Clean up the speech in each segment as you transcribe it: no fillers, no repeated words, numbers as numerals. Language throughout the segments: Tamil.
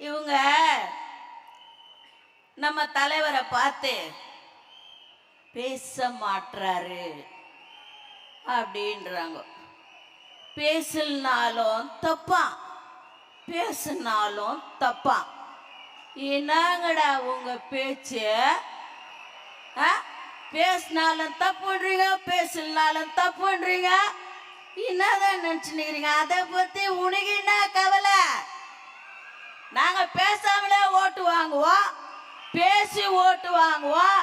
இவங்க நம்ம தலைவரை பார்த்து பேச மாட்டாரு அப்படின்றாங்க. பேசினாலும் தப்பா, பேசினாலும் தப்பா. என்னங்கடா உங்க பேச்சு? பேசினாலும் தப்புன்றீங்க, பேசினாலும் தப்புன்றீங்க. என்னதான் நினைச்சுக்கிறீங்க? அதை பத்தி உனக்கு என்ன கவலை? நாங்க பேசாமலே ஓட்டு வாங்குவோம், பேசி ஓட்டு வாங்குவோம்,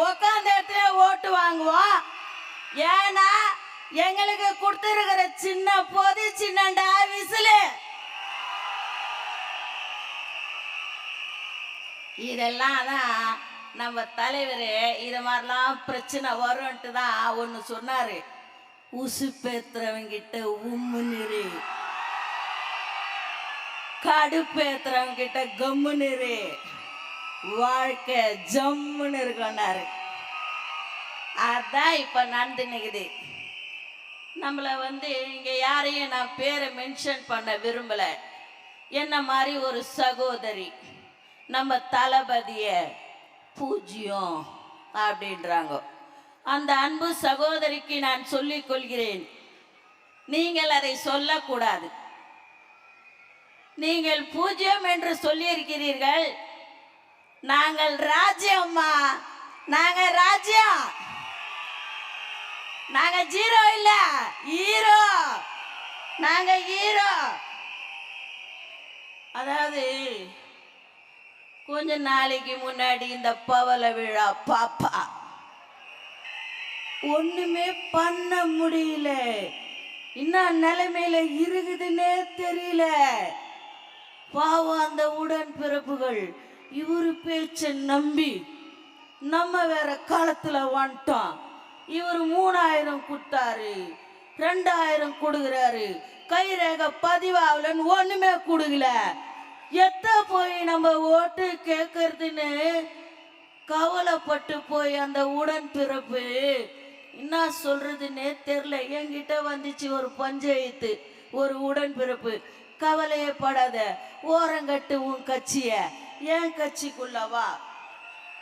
உட்காந்த இடத்துல ஓட்டு வாங்குவோம். ஏன்னா எங்களுக்கு கொடுத்துருக்கிற சின்ன போது சின்னண்டா விசிலு. இதெல்லாம் தான் நம்ம தலைவர் இது மாதிரிலாம் பிரச்சனை வரும்ன்ட்டு தான் ஒன்று சொன்னாரு. உசுப்பேத்துறவங்கிட்ட உம்முன்னு, கடுப்பேத்துறவங்கிட்ட கம்முன்னு, வாழ்க்கை ஜம்முன்னு இருக்கோன்னாரு. அதான் இப்ப நடந்துன்னுக்குது. நம்மளை இங்க யாரையும் நான் பேரை மென்ஷன் பண்ண விரும்பல. என்ன மாதிரி ஒரு சகோதரி நம்ம தளபதிய பூஜ்யம் அப்படின்றாங்க. அந்த அன்பு சகோதரிக்கு நான் சொல்லிக் கொள்கிறேன், நீங்கள் அதை சொல்லக்கூடாது. நீங்கள் பூஜ்யம் என்று சொல்லியிருக்கிறீர்கள். நாங்கள் ராஜ்யம்மா, நாங்க ராஜ்யம், நாங்க ஜீரோ இல்ல, ஹீரோ. நாங்க ஹீரோ. அதாவது கொஞ்ச நாளைக்கு முன்னாடி இந்த பவள விழா பாப்பா ஒண்ணுமே பண்ண முடியல. என்ன நிலைமையில இருக்குதுன்னே தெரியல. பாவம் அந்த உடன்பிறப்புகள் இவரு பேச்ச நம்பி நம்ம வேற காலத்துல வந்துட்டோம். இவர் 3000 கொடுத்தாரு, 2000 கொடுக்குறாரு, கைரேக பதிவாகலன்னு ஒண்ணுமே கொடுக்கல. எத்த போய் நம்ம ஓட்டு கேட்கறதுன்னு கவலைப்பட்டு போய் அந்த உடன்பிறப்பு என்ன சொல்றதுன்னே தெரியல. என்கிட்ட வந்துச்சு ஒரு பஞ்சாயத்து, ஒரு உடன்பிறப்பு. கவலையே படாத, ஓரங்கட்டு உன் கட்சிய, என் கட்சிக்குள்ளவா,